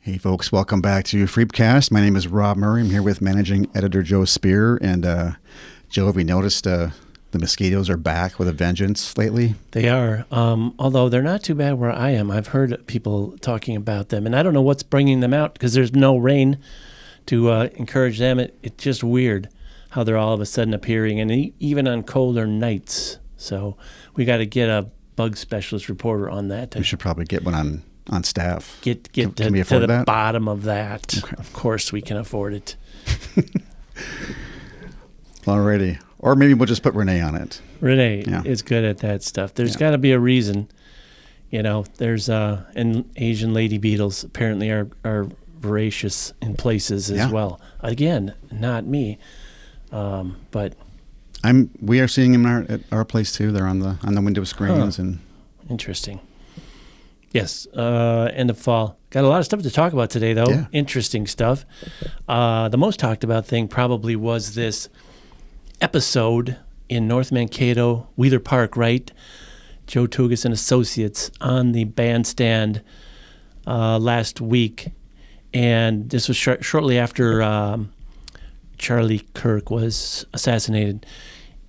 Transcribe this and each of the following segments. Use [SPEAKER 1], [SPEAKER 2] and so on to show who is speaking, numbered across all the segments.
[SPEAKER 1] Hey folks, welcome back to FreepCast. My name is Rob Murray. I'm here with managing editor Joe Spear. And Joe, have we noticed the mosquitoes are back with a vengeance lately?
[SPEAKER 2] They are, although they're not too bad where I am. I've heard people talking about them, and I don't know what's bringing them out because there's no rain to encourage them. It's just weird how they're all of a sudden appearing, and even on colder nights. So we got to get a bug specialist reporter on that.
[SPEAKER 1] We should probably get one on staff.
[SPEAKER 2] Get
[SPEAKER 1] can
[SPEAKER 2] to
[SPEAKER 1] we afford
[SPEAKER 2] the
[SPEAKER 1] that?
[SPEAKER 2] bottom of that.
[SPEAKER 1] Okay.
[SPEAKER 2] Of course we can afford it.
[SPEAKER 1] Alrighty. Or maybe we'll just put Renee on it.
[SPEAKER 2] Renee
[SPEAKER 1] Yeah.
[SPEAKER 2] is good at that stuff. There's got to be a reason. You know, there's and Asian lady beetles apparently are voracious in places as well. Again, not me, but
[SPEAKER 1] We are seeing them at our place too. They're on the window screens and
[SPEAKER 2] interesting. Yes, end of fall. Got a lot of stuff to talk about today, though.
[SPEAKER 1] Yeah.
[SPEAKER 2] Interesting stuff. The most talked about thing probably was this episode in North Mankato, Wheeler Park, right? Joe Tugas and Associates on the bandstand last week. And this was shortly after Charlie Kirk was assassinated.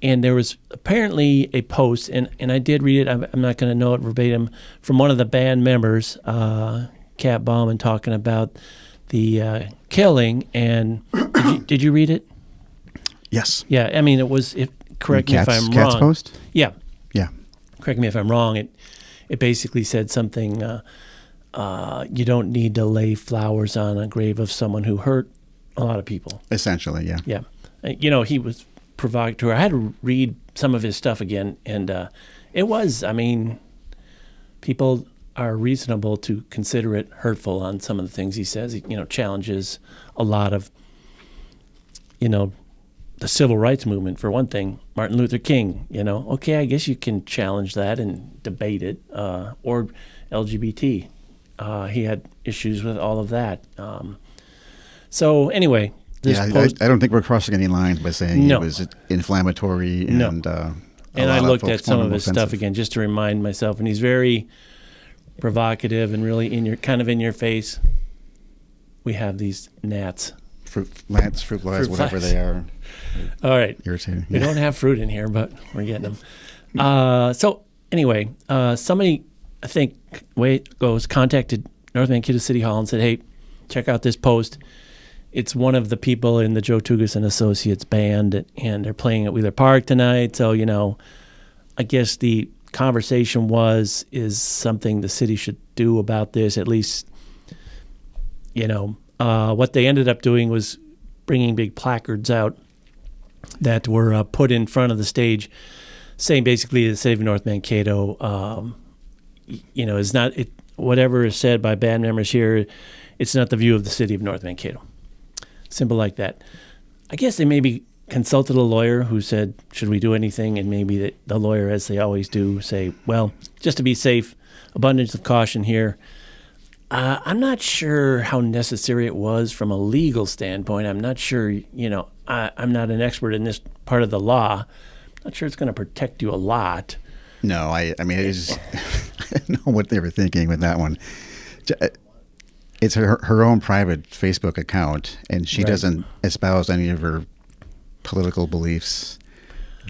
[SPEAKER 2] And there was apparently a post, and I did read it. I'm not going to know it verbatim, from one of the band members, Kat Bauman, talking about the killing. And did you read it?
[SPEAKER 1] yes.
[SPEAKER 2] Yeah, I mean, it was. Correct me if I'm
[SPEAKER 1] Kat's
[SPEAKER 2] wrong.
[SPEAKER 1] post?
[SPEAKER 2] Yeah.
[SPEAKER 1] Yeah.
[SPEAKER 2] Correct me if I'm wrong. It basically said something. You don't need to lay flowers on a grave of someone who hurt a lot of people.
[SPEAKER 1] Essentially, yeah.
[SPEAKER 2] Yeah, you know, he was provocateur. I had to read some of his stuff again, and it was. I mean, people are reasonable to consider it hurtful on some of the things he says. He, challenges a lot of, the civil rights movement, for one thing. Martin Luther King, okay, I guess you can challenge that and debate it, or LGBT. He had issues with all of that. So anyway,
[SPEAKER 1] I don't think we're crossing any lines by saying he was inflammatory and
[SPEAKER 2] and I looked at some of his stuff again just to remind myself, and he's very provocative and really in your face. We have these gnats.
[SPEAKER 1] Fruit flies, whatever they are.
[SPEAKER 2] All right.
[SPEAKER 1] Irritating.
[SPEAKER 2] We don't have fruit in here, but we're getting them. So anyway, somebody, I think, way it goes, contacted North Mankato City Hall and said, hey, check out this post. It's one of the people in the Joe Tugas and Associates band, and they're playing at Wheeler Park tonight. So, I guess the conversation is something the city should do about this. At least, what they ended up doing was bringing big placards out that were put in front of the stage, saying basically the city of North Mankato, is not it. Whatever is said by band members here, it's not the view of the city of North Mankato. Simple like that. I guess they maybe consulted a lawyer who said, should we do anything? And maybe the lawyer, as they always do, say, well, just to be safe, abundance of caution here. I'm not sure how necessary it was from a legal standpoint. I'm not sure, I'm not an expert in this part of the law. I'm not sure it's going to protect you a lot.
[SPEAKER 1] No, I mean, I don't know what they were thinking with that one. It's her own private Facebook account, and she doesn't espouse any of her political beliefs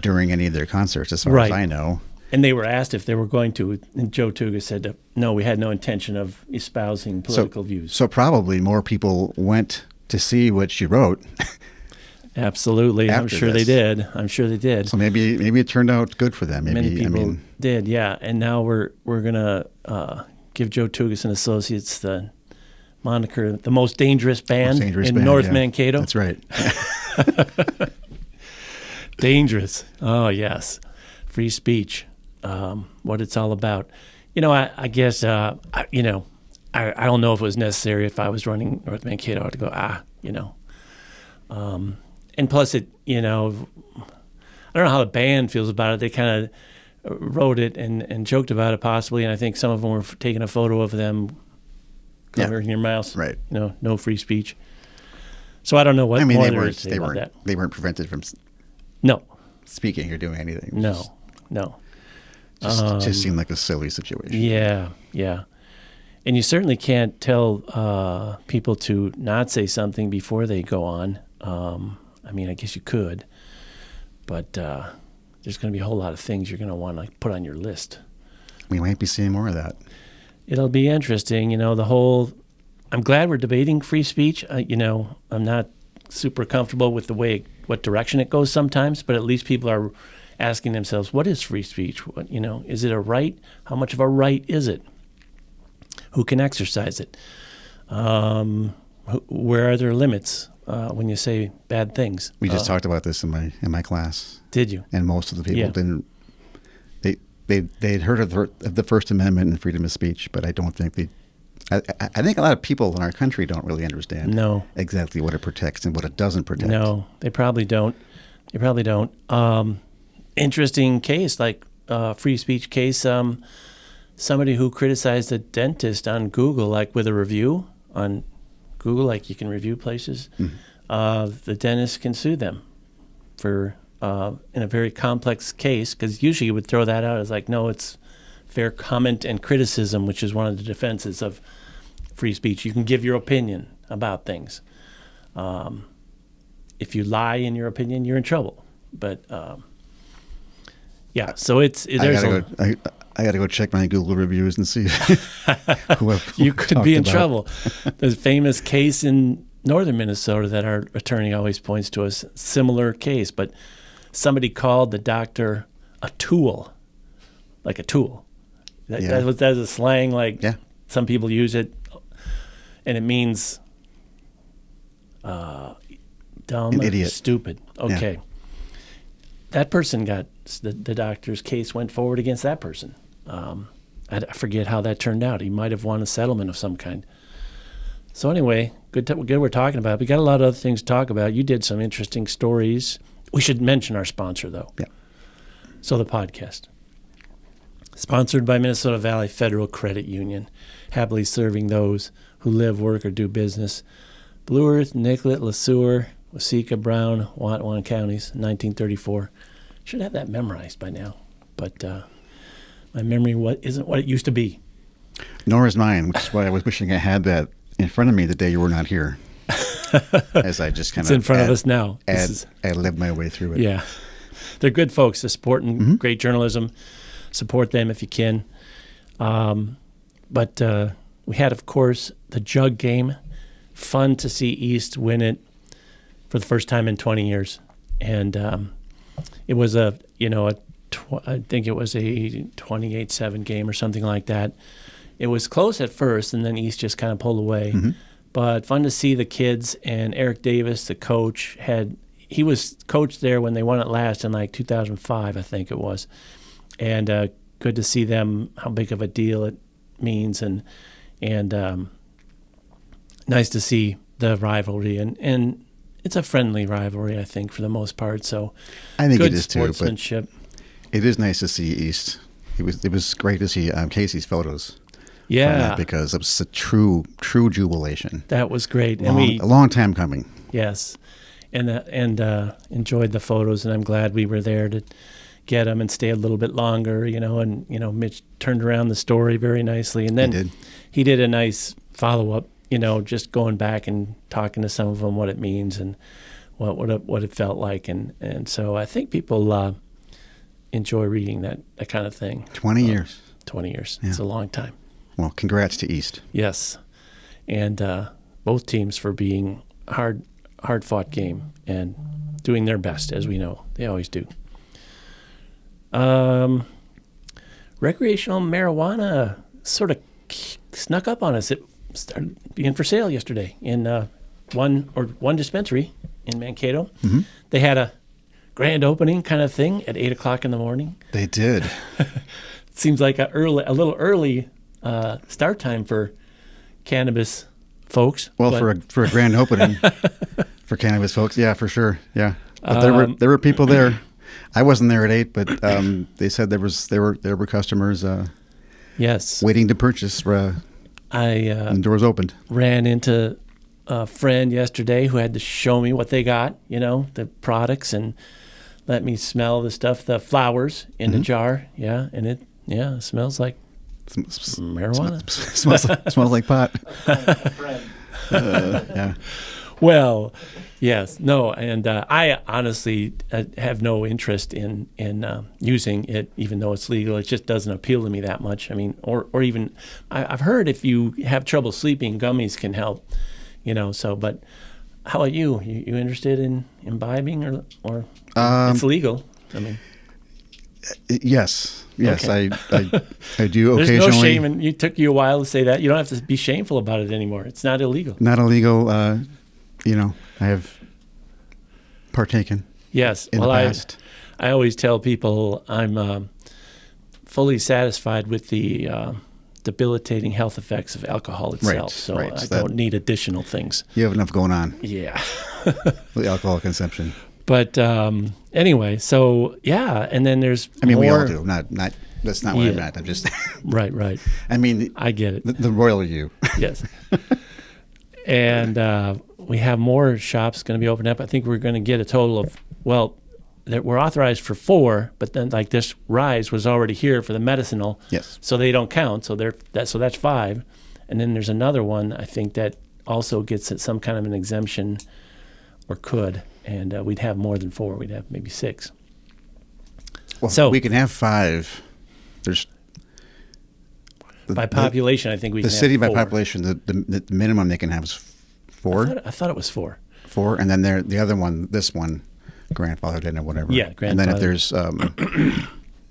[SPEAKER 1] during any of their concerts, as far as I know.
[SPEAKER 2] And they were asked if they were going to, and Joe Tugas said, no, we had no intention of espousing political views.
[SPEAKER 1] So probably more people went to see what she wrote.
[SPEAKER 2] Absolutely. I'm sure they did.
[SPEAKER 1] So maybe it turned out good for them.
[SPEAKER 2] Many people did, yeah. And now we're going to give Joe Tugas and Associates the moniker, the most dangerous band in North Mankato.
[SPEAKER 1] That's right.
[SPEAKER 2] Dangerous. Oh, yes. Free speech. What it's all about. I guess, I don't know if it was necessary. If I was running North Mankato, I'd go, and plus it, I don't know how the band feels about it. They kind of wrote it and joked about it possibly, and I think some of them were taking a photo of them covering your mouth.
[SPEAKER 1] Right.
[SPEAKER 2] No free speech. So I don't know what more there is to say about that.
[SPEAKER 1] They weren't prevented from speaking or doing anything.
[SPEAKER 2] No.
[SPEAKER 1] Just seemed like a silly situation.
[SPEAKER 2] Yeah. And you certainly can't tell people to not say something before they go on. I mean, I guess you could, but there's going to be a whole lot of things you're going to want to put on your list.
[SPEAKER 1] We might be seeing more of that.
[SPEAKER 2] It'll be interesting, I'm glad we're debating free speech. I'm not super comfortable with what direction it goes sometimes, but at least people are asking themselves, what is free speech? Is it a right? How much of a right is it? Who can exercise it? Where are there limits when you say bad things?
[SPEAKER 1] We just talked about this in my class.
[SPEAKER 2] Did you?
[SPEAKER 1] And most of the people didn't. They'd heard of the First Amendment and freedom of speech, but I don't think I think a lot of people in our country don't really understand exactly what it protects and what it doesn't protect.
[SPEAKER 2] No, they probably don't. Interesting case, like free speech case. Somebody who criticized a dentist on Google, like with a review on Google, like you can review places. Mm-hmm. The dentist can sue them for in a very complex case, because usually you would throw that out as like, no, it's fair comment and criticism, which is one of the defenses of free speech. You can give your opinion about things. If you lie in your opinion, you're in trouble. But so
[SPEAKER 1] I got to go check my Google reviews and see who
[SPEAKER 2] you could be in
[SPEAKER 1] about.
[SPEAKER 2] trouble. There's a famous case in northern Minnesota that our attorney always points to, a similar case, but somebody called the doctor a tool, like a tool. That's a slang, like some people use it, and it means dumb,
[SPEAKER 1] an idiot,
[SPEAKER 2] stupid. Okay. Yeah. That person got, the doctor's case went forward against that person. I forget how that turned out. He might have won a settlement of some kind. So anyway, good we're talking about it. We got a lot of other things to talk about. You did some interesting stories. We should mention our sponsor, though.
[SPEAKER 1] Yeah.
[SPEAKER 2] So the podcast. Sponsored by Minnesota Valley Federal Credit Union, happily serving those who live, work, or do business. Blue Earth, Nicollet, LeSueur, Waseca, Brown, Whatwan counties, 1934. Should have that memorized by now, but my memory isn't what it used to be.
[SPEAKER 1] Nor is mine, which is why I was wishing I had that in front of me the day you were not here. As I just kind
[SPEAKER 2] it's in front of us now.
[SPEAKER 1] I lived my way through it.
[SPEAKER 2] Yeah. They're good folks. They're supporting great journalism. Support them if you can. But we had, of course, the Jug game. Fun to see East win it for the first time in 20 years. And it was I think it was a 28-7 game or something like that. It was close at first, and then East just kind of pulled away. Mm-hmm. But fun to see the kids, and Eric Davis, the coach, he was coach there when they won it last in like 2005, I think it was. And good to see them, how big of a deal it means, and nice to see the rivalry, and it's a friendly rivalry, I think, for the most part. So
[SPEAKER 1] I think
[SPEAKER 2] good
[SPEAKER 1] it is
[SPEAKER 2] sportsmanship.
[SPEAKER 1] Too, but it is nice to see East. It was great to see Casey's photos.
[SPEAKER 2] Yeah,
[SPEAKER 1] because it was a true jubilation.
[SPEAKER 2] That was great,
[SPEAKER 1] a long time coming.
[SPEAKER 2] Yes, and enjoyed the photos, and I'm glad we were there to get them and stay a little bit longer. And Mitch turned around the story very nicely, and then he did a nice follow up. Just going back and talking to some of them, what it means and what it felt like, and so I think people enjoy reading that kind of thing.
[SPEAKER 1] 20 years.
[SPEAKER 2] 20 years.
[SPEAKER 1] Yeah.
[SPEAKER 2] It's a long time.
[SPEAKER 1] Well, congrats to East.
[SPEAKER 2] Yes, and both teams for being hard-fought game and doing their best, as we know. They always do. Recreational marijuana sort of snuck up on us. It started being for sale yesterday in one dispensary in Mankato. Mm-hmm. They had a grand opening kind of thing at 8 o'clock in the morning.
[SPEAKER 1] They did.
[SPEAKER 2] Seems like a little early start time for cannabis folks.
[SPEAKER 1] Well, for a grand opening for cannabis folks, yeah, for sure, yeah. But there were people there. I wasn't there at 8, but they said there were customers.
[SPEAKER 2] Yes.
[SPEAKER 1] Waiting to purchase. And the doors opened.
[SPEAKER 2] Ran into a friend yesterday who had to show me what they got. The products, and let me smell the stuff, the flowers in the jar. Yeah, and it smells like Marijuana?
[SPEAKER 1] Smells like pot. Yeah.
[SPEAKER 2] Well, yes, no, and I honestly have no interest in using it, even though it's legal. It just doesn't appeal to me that much. I mean, or even I've heard if you have trouble sleeping, gummies can help. So. But how about you? You interested in imbibing or it's legal? I mean,
[SPEAKER 1] yes, okay. I do
[SPEAKER 2] There's
[SPEAKER 1] occasionally.
[SPEAKER 2] no shame, and it took you a while to say that. You don't have to be shameful about it anymore. It's not illegal.
[SPEAKER 1] Not illegal. I have partaken.
[SPEAKER 2] Yes.
[SPEAKER 1] In the past.
[SPEAKER 2] I always tell people I'm fully satisfied with the debilitating health effects of alcohol itself.
[SPEAKER 1] Right.
[SPEAKER 2] I don't need additional things.
[SPEAKER 1] You have enough going on.
[SPEAKER 2] Yeah.
[SPEAKER 1] The alcohol consumption.
[SPEAKER 2] But anyway, so yeah, and then there's more.
[SPEAKER 1] We all do. Not. That's not what I meant. I'm just.
[SPEAKER 2] Right.
[SPEAKER 1] I mean,
[SPEAKER 2] I get it.
[SPEAKER 1] The royal you.
[SPEAKER 2] Yes. And we have more shops going to be opening up. I think we're going to get a total of, we're authorized for 4, but then like this Rise was already here for the medicinal.
[SPEAKER 1] Yes.
[SPEAKER 2] So they don't count. So that's 5. And then there's another one, I think, that also gets some kind of an exemption or could. And we'd have more than 4. We'd have maybe 6.
[SPEAKER 1] Well, so we can have 5. There's
[SPEAKER 2] by population, I think we can have 4.
[SPEAKER 1] The city by population, the minimum they can have is 4.
[SPEAKER 2] I thought it was 4.
[SPEAKER 1] 4, and then the other one, this one, grandfathered in or whatever.
[SPEAKER 2] Yeah, grandfathered.
[SPEAKER 1] And then if there's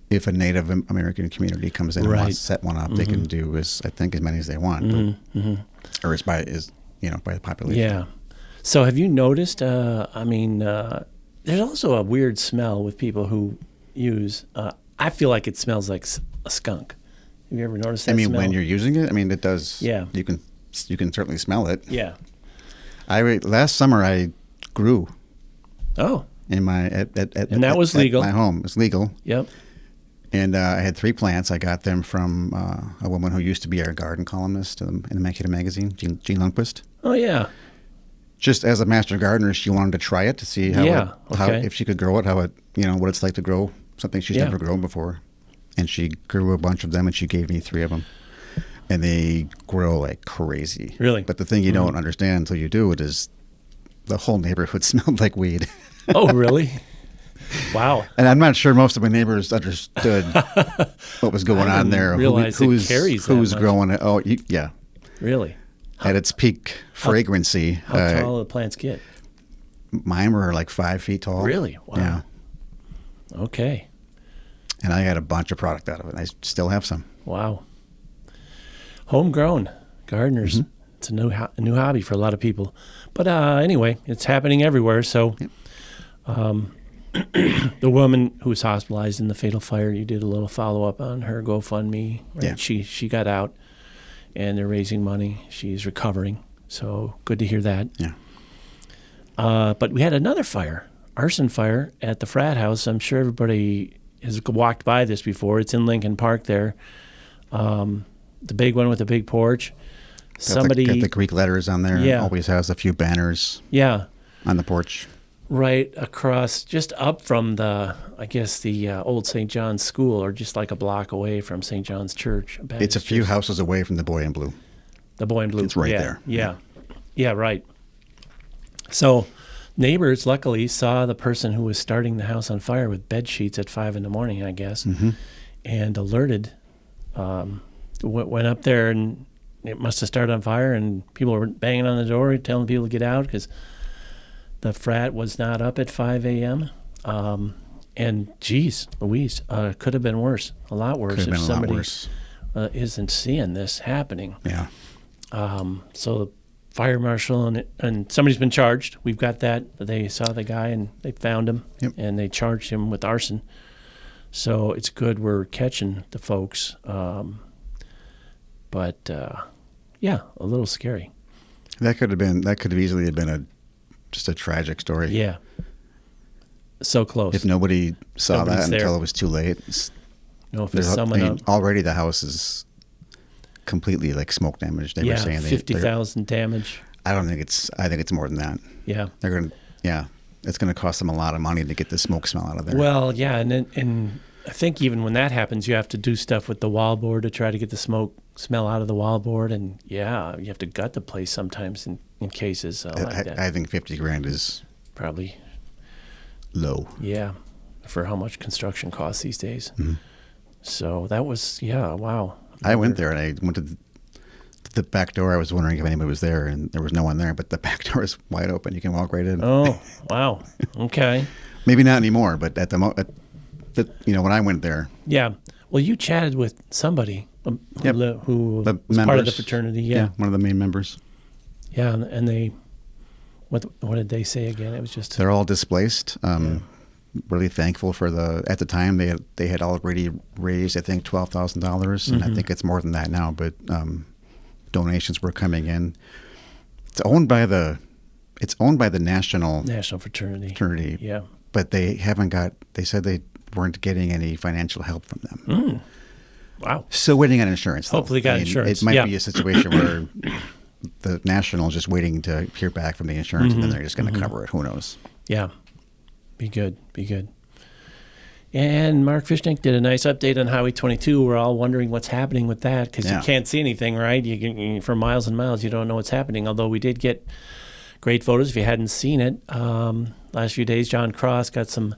[SPEAKER 1] if a Native American community comes in and wants to set one up, they can do as many as they want, or it's by the population.
[SPEAKER 2] Yeah. So have you noticed? There's also a weird smell with people who use. I feel like it smells like a skunk. Have you ever noticed that smell?
[SPEAKER 1] When you're using it, it does.
[SPEAKER 2] Yeah.
[SPEAKER 1] You can certainly smell it.
[SPEAKER 2] Yeah.
[SPEAKER 1] Last summer I grew.
[SPEAKER 2] Oh.
[SPEAKER 1] In my
[SPEAKER 2] and that was legal.
[SPEAKER 1] At my home, it's legal.
[SPEAKER 2] Yep.
[SPEAKER 1] And I had 3 plants. I got them from a woman who used to be our garden columnist in the Mankato magazine, Jean Lundquist.
[SPEAKER 2] Oh yeah.
[SPEAKER 1] Just as a master gardener, she wanted to try it to see how if she could grow it, what it's like to grow something she's never grown before. And she grew a bunch of them, and she gave me 3 of them. And they grow like crazy.
[SPEAKER 2] Really?
[SPEAKER 1] But the thing you don't understand until you do it is the whole neighborhood smelled like weed.
[SPEAKER 2] Oh, really? Wow.
[SPEAKER 1] And I'm not sure most of my neighbors understood what was going on there. Who's growing it. Oh, yeah.
[SPEAKER 2] Really?
[SPEAKER 1] At its peak fragrancy.
[SPEAKER 2] How tall do the plants get?
[SPEAKER 1] Mine were like 5 feet tall.
[SPEAKER 2] Really? Wow.
[SPEAKER 1] Yeah.
[SPEAKER 2] Okay.
[SPEAKER 1] And I got a bunch of product out of it. I still have some.
[SPEAKER 2] Wow. Homegrown gardeners. Mm-hmm. It's a new hobby for a lot of people. But anyway, it's happening everywhere. So the woman who was hospitalized in the fatal fire, you did a little follow-up on her GoFundMe. Right? Yeah. She got out, and they're raising money. She's recovering. So good to hear that.
[SPEAKER 1] Yeah.
[SPEAKER 2] But we had another fire, arson fire at the frat house. I'm sure everybody has walked by this before. It's in Lincoln Park there. The big one with the big porch.
[SPEAKER 1] Got the Greek letters on there.
[SPEAKER 2] Yeah.
[SPEAKER 1] Always has a few banners.
[SPEAKER 2] Yeah.
[SPEAKER 1] On the porch.
[SPEAKER 2] Right across, just up from the old St. John's School, or just like a block away from St. John's Church.
[SPEAKER 1] It's a few houses away from the Boy in Blue.
[SPEAKER 2] The Boy in Blue.
[SPEAKER 1] It's right there.
[SPEAKER 2] Yeah. Yeah, right. So neighbors luckily saw the person who was starting the house on fire with bed sheets at 5 a.m, I guess, and alerted, went up there, and it must have started on fire, and people were banging on the door telling people to get out because the frat was not up at 5 a.m. And geez, Louise, could have been worse, a lot worse if somebody isn't seeing this happening.
[SPEAKER 1] Yeah.
[SPEAKER 2] So the fire marshal and somebody's been charged. We've got that. They saw the guy and they found him, and they charged him with arson. So it's good we're catching the folks. But yeah, a little scary.
[SPEAKER 1] That could have easily been just a tragic story.
[SPEAKER 2] Yeah. So close.
[SPEAKER 1] If nobody saw that until it was too late.
[SPEAKER 2] If there's someone
[SPEAKER 1] already the house is completely like smoke damaged. They were saying
[SPEAKER 2] 50,000 damage.
[SPEAKER 1] I think it's more than that.
[SPEAKER 2] Yeah.
[SPEAKER 1] It's going to cost them a lot of money to get the smoke smell out of there.
[SPEAKER 2] Well, yeah, and I think even when that happens, you have to do stuff with the wallboard to try to get the smell out of the wallboard, and you have to gut the place sometimes in cases like that.
[SPEAKER 1] I think $50,000 is
[SPEAKER 2] probably
[SPEAKER 1] low.
[SPEAKER 2] Yeah, for how much construction costs these days.
[SPEAKER 1] Mm-hmm.
[SPEAKER 2] So that was wow.
[SPEAKER 1] I went there and I went to the back door. I was wondering if anybody was there, and there was no one there. But the back door is wide open. You can walk right in.
[SPEAKER 2] Oh, wow. Okay.
[SPEAKER 1] Maybe not anymore, but at the when I went there.
[SPEAKER 2] Yeah. Well, you chatted with somebody who was part of the fraternity. Yeah.
[SPEAKER 1] One of the main members.
[SPEAKER 2] Yeah, and they, what did they say again? It was just
[SPEAKER 1] they're all displaced. Really thankful for at the time they had already raised, I think, $12,000, and I think it's more than that now. But donations were coming in. It's owned by the national
[SPEAKER 2] fraternity. Yeah,
[SPEAKER 1] but they haven't got. They said they weren't getting any financial help from them.
[SPEAKER 2] Wow.
[SPEAKER 1] Still waiting on insurance.
[SPEAKER 2] Hopefully, got insurance.
[SPEAKER 1] It might be a situation where the national is just waiting to hear back from the insurance, and then they're just going to cover it. Who knows?
[SPEAKER 2] Yeah. Be good. And Mark Fishtank did a nice update on Highway 22. We're all wondering what's happening with that because you can't see anything, right? For miles and miles, you don't know what's happening. Although we did get great photos. If you hadn't seen it, last few days, John Cross got some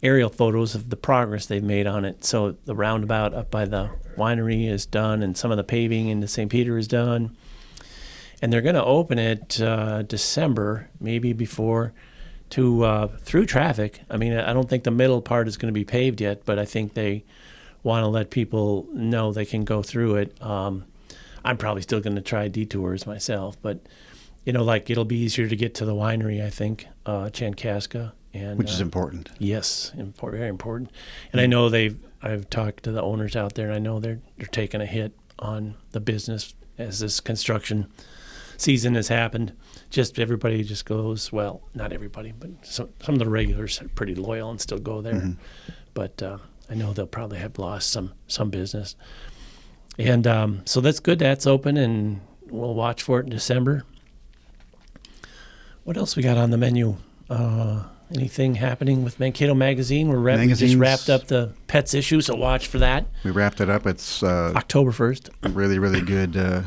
[SPEAKER 2] aerial photos of the progress they've made on it. So the roundabout up by the winery is done, and some of the paving into St. Peter is done. And they're going to open it December, maybe before, to through traffic. I mean, I don't think the middle part is going to be paved yet, but I think they want to let people know they can go through it. I'm probably still going to try detours myself, but it'll be easier to get to the winery, I think, Chankaska, and
[SPEAKER 1] which is important.
[SPEAKER 2] Yes, very important. And I know I've talked to the owners out there, and I know they're taking a hit on the business as this construction season has happened. Everybody just goes, well, not everybody, but some of the regulars are pretty loyal and still go there. But I know they'll probably have lost some business. And so that's good. That's open, and we'll watch for it in December. What else we got on the menu? Anything happening with Mankato Magazine? We just wrapped up the pets issue, so watch for that.
[SPEAKER 1] We wrapped it up. It's
[SPEAKER 2] October 1st.
[SPEAKER 1] A really, really good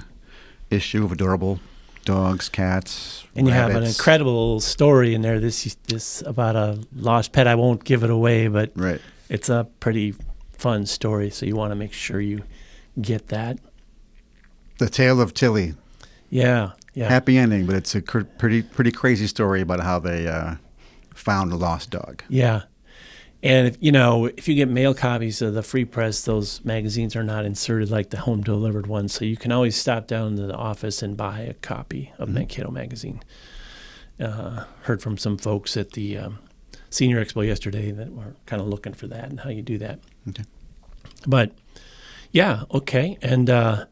[SPEAKER 1] issue of adorable dogs, cats,
[SPEAKER 2] and you
[SPEAKER 1] rabbits.
[SPEAKER 2] have an incredible story in there. This about a lost pet. I won't give it away, but it's a pretty fun story. So you want to make sure you get that.
[SPEAKER 1] The Tale of Tilly.
[SPEAKER 2] Yeah.
[SPEAKER 1] Happy ending, but it's a pretty crazy story about how they found a lost dog.
[SPEAKER 2] Yeah. And if you get mail copies of the Free Press, those magazines are not inserted like the home delivered ones. So you can always stop down to the office and buy a copy of Mankato Magazine. Heard from some folks at the Senior Expo yesterday that were kind of looking for that and how you do that.
[SPEAKER 1] Okay.
[SPEAKER 2] But yeah, okay. And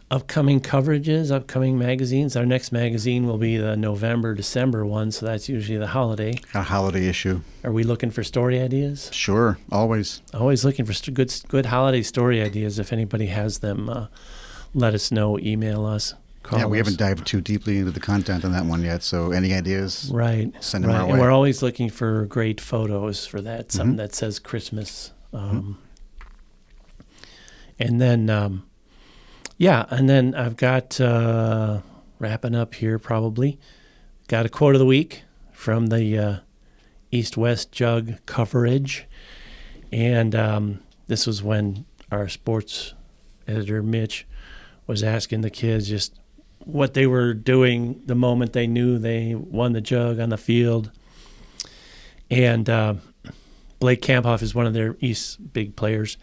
[SPEAKER 2] upcoming coverages, upcoming magazines. Our next magazine will be the November-December one, so that's usually the holiday.
[SPEAKER 1] A holiday issue.
[SPEAKER 2] Are we looking for story ideas?
[SPEAKER 1] Sure, always.
[SPEAKER 2] Always looking for good holiday story ideas. If anybody has them, let us know. Email us. Call us.
[SPEAKER 1] We haven't dived too deeply into the content on that one yet, so any ideas?
[SPEAKER 2] Right.
[SPEAKER 1] Send them our way.
[SPEAKER 2] And we're always looking for great photos for that. Something that says Christmas. And then. And then I've got, wrapping up here probably, got a quote of the week from the East-West Jug coverage. And this was when our sports editor, Mitch, was asking the kids just what they were doing the moment they knew they won the jug on the field. And Blake Kamphoff is one of their East big players.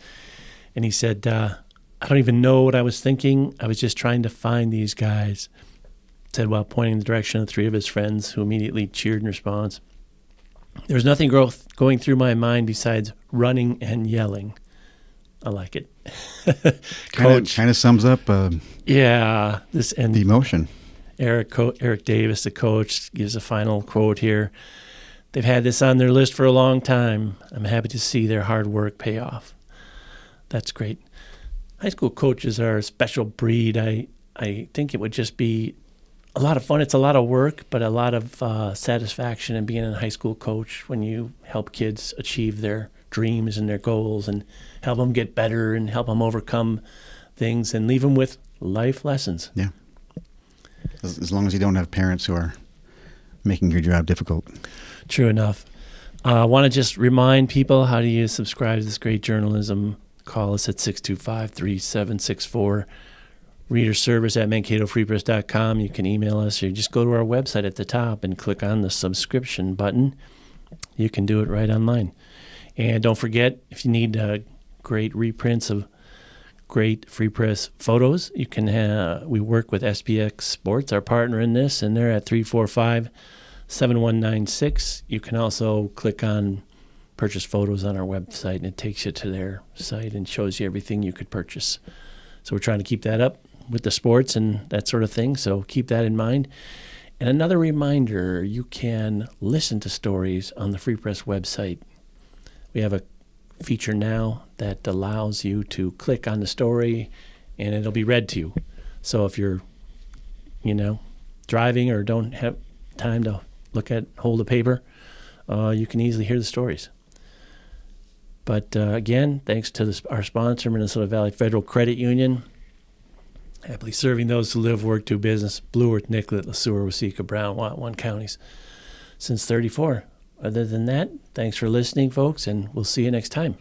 [SPEAKER 2] And he said, I don't even know what I was thinking. I was just trying to find these guys, said while pointing in the direction of three of his friends who immediately cheered in response. There was nothing going through my mind besides running and yelling. I like it.
[SPEAKER 1] Coach kind of sums up the emotion.
[SPEAKER 2] Eric Davis, the coach, gives a final quote here. They've had this on their list for a long time. I'm happy to see their hard work pay off. That's great. High school coaches are a special breed. I think it would just be a lot of fun. It's a lot of work, but a lot of satisfaction in being a high school coach when you help kids achieve their dreams and their goals and help them get better and help them overcome things and leave them with life lessons.
[SPEAKER 1] Yeah. As long as you don't have parents who are making your job difficult.
[SPEAKER 2] True enough. I want to just remind people, how do you subscribe to this great journalism? Call us at 625-3764. Reader service at MankatoFreePress.com. You can email us or just go to our website at the top and click on the subscription button. You can do it right online. And don't forget, if you need great reprints of great Free Press photos, you can we work with SPX Sports, our partner in this, and they're at 345-7196. You can also click on purchase photos on our website, and it takes you to their site and shows you everything you could purchase. So we're trying to keep that up with the sports and that sort of thing, so keep that in mind. And another reminder, you can listen to stories on the Free Press website. We have a feature now that allows you to click on the story and it'll be read to you. So if you're, driving or don't have time to hold a paper, you can easily hear the stories. But again, thanks to our sponsor, Minnesota Valley Federal Credit Union, happily serving those who live, work, do business, Blue Earth, Nicollet, LeSueur, Waseca, Brown, Whatwon counties since '34. Other than that, thanks for listening, folks, and we'll see you next time.